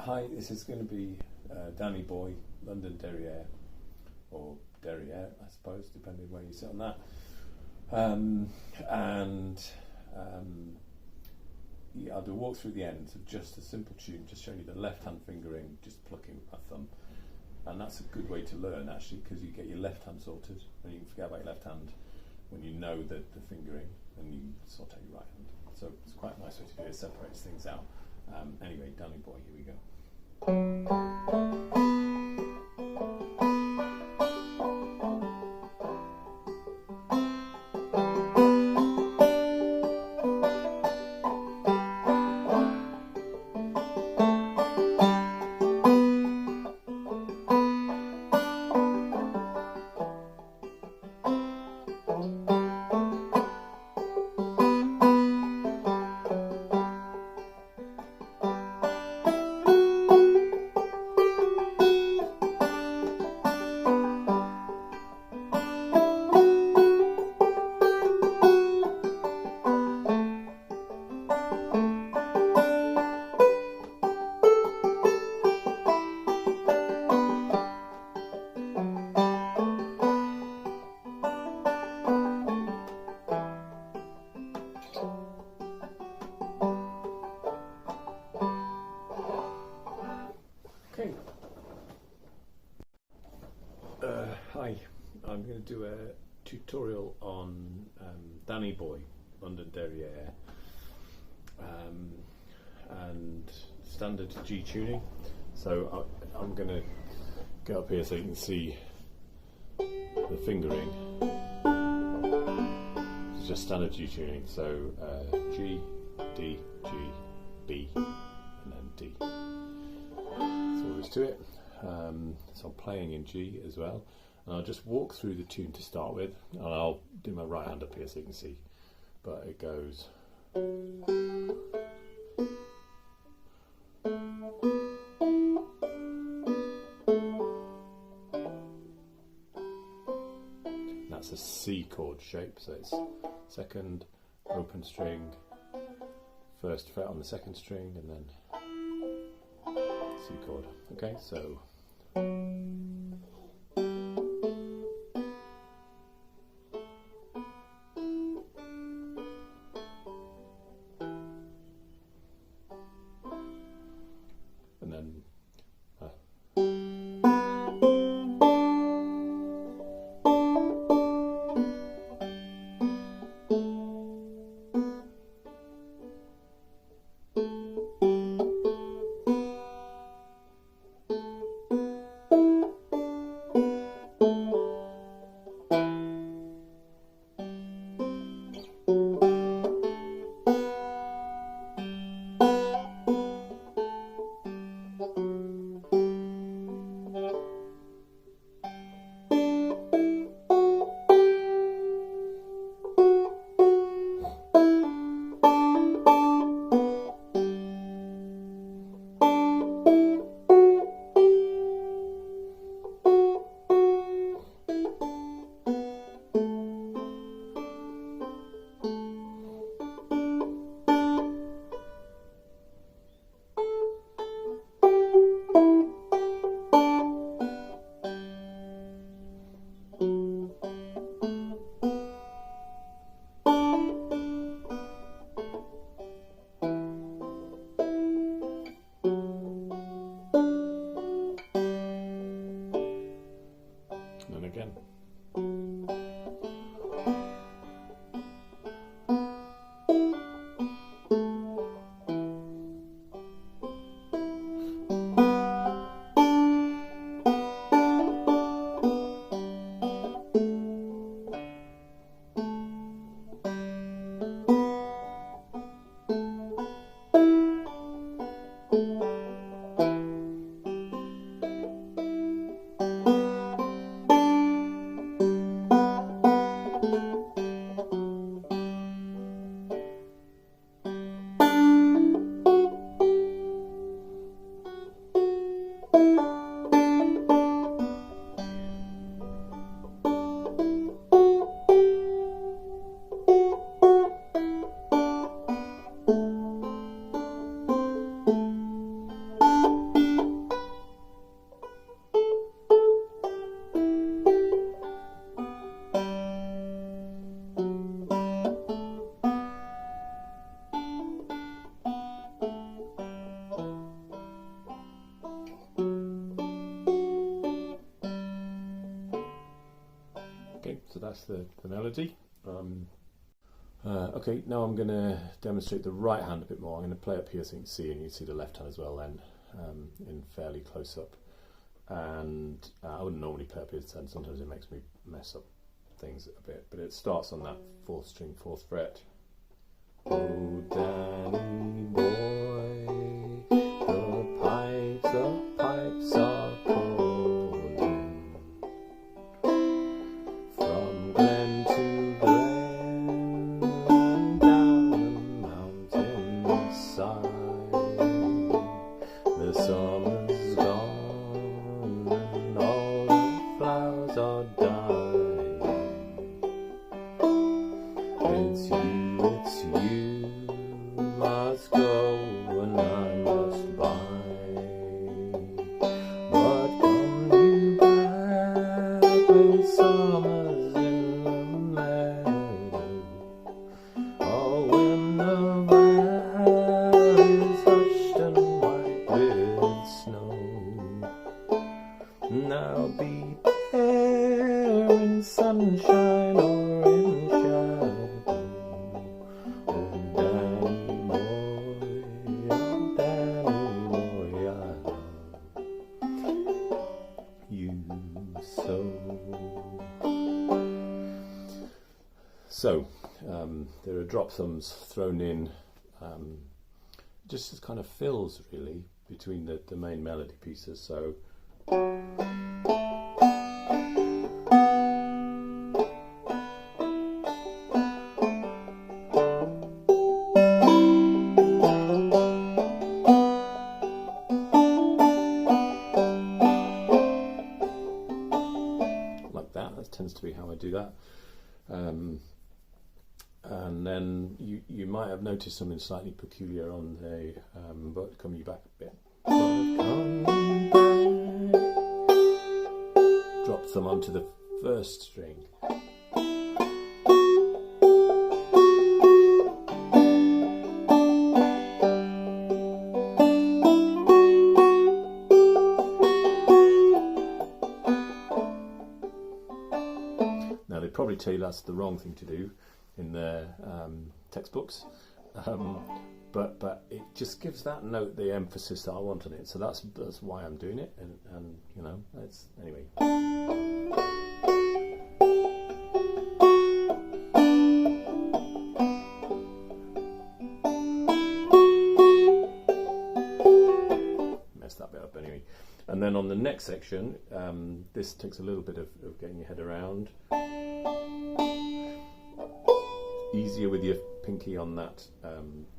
Hi, this is going to be Danny Boy, London Derriere, or Derriere, I suppose, depending where you sit on that. Yeah, I'll do a walk through the ends of just a simple tune, just showing you the left-hand fingering, just plucking with my thumb. And that's a good way to learn, actually, because you get your left hand sorted, and you can forget about your left hand when you know the fingering, and you sort out your right hand. So it's quite a nice way to do it, separates things out. Anyway, Danny Boy, here we go. Okay. Hi, I'm going to do a tutorial on Danny Boy, London Derriere, and standard G tuning. So I'm going to get up here so you can see the fingering. It's just standard G tuning, so G, D, G, B, and then D. That's all there is to it. So I'm playing in G as well, and I'll just walk through the tune to start with, and I'll do my right hand up here so you can see. But it goes. That's a C chord shape, so it's second open string, first fret on the second string, and then C chord. Okay, so and then that's the melody. Okay, now I'm going to demonstrate the right hand a bit more. I'm going to play up here so you can see, and you can see the left hand as well then, in fairly close up. And I wouldn't normally play up here, and sometimes it makes me mess up things a bit, but it starts on that 4th string, 4th fret. Oh, Danny boy, the pipes are calling from glen to glen and down the mountainside. The summer's gone and all the flowers are dying. It's you must go and I must buy. But come you back when summer's in the meadow, or when the valley's hushed and white with snow. Now be there in sunshine or in shadow. So there are drop thumbs thrown in just as kind of fills really between the main melody pieces. So like that. That tends to be how I do that. And then you might have noticed something slightly peculiar on the but come you back a bit. But come you back. Drop them onto the 1st string. Now they'd probably tell you that's the wrong thing to do in their textbooks, but it just gives that note the emphasis that I want on it. So that's why I'm doing it, and you know, it's anyway. Messed that bit up anyway. And then on the next section, this takes a little bit of getting your head around. Easier with your pinky on that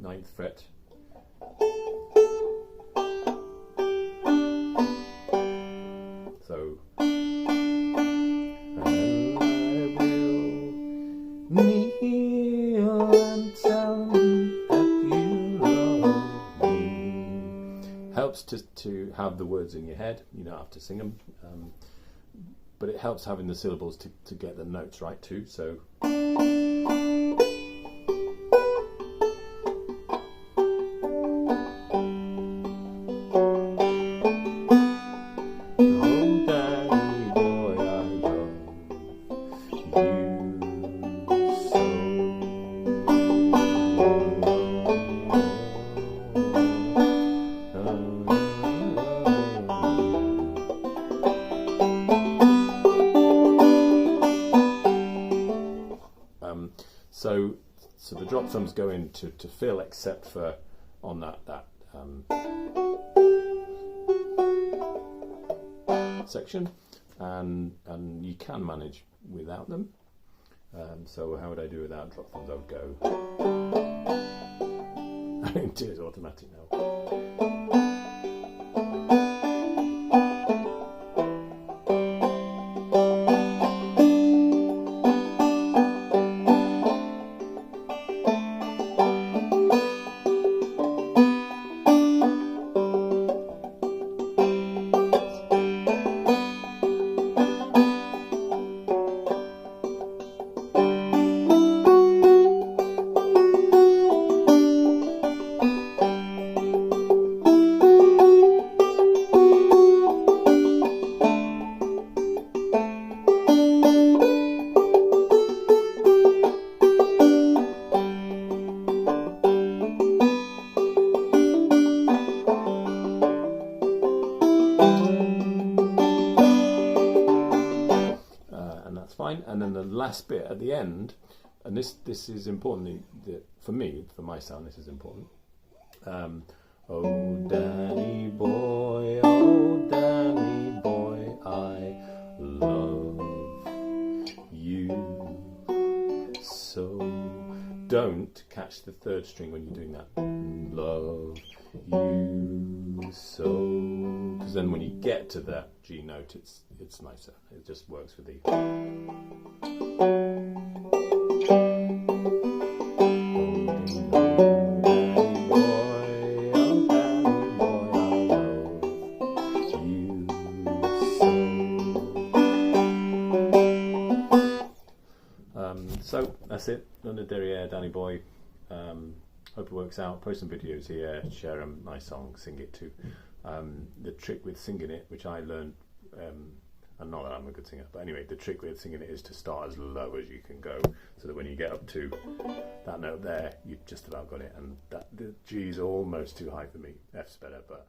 9th fret. So, and I will kneel and tell me that you love me. Helps to have the words in your head. You don't have to sing them, but it helps having the syllables to get the notes right too. So. So the drop thumbs go in to fill, except for on that section, and you can manage without them. So how would I do without drop thumbs? I would go into it automatic now. And then the last bit at the end, and this is important for me, for my sound, this is important. Oh Danny boy, I love you so. Don't catch the third string when you're doing that. Love you so. Because then when you get to that G note, it's nicer. It just works with the. So that's it. London Derriere, Danny Boy. Hope it works out. Post some videos here. Share my song. Sing it too. The trick with singing it, which I learned, and not that I'm a good singer, but anyway, the trick with singing it is to start as low as you can go, so that when you get up to that note there, you've just about got it. And that the G is almost too high for me. F's better, but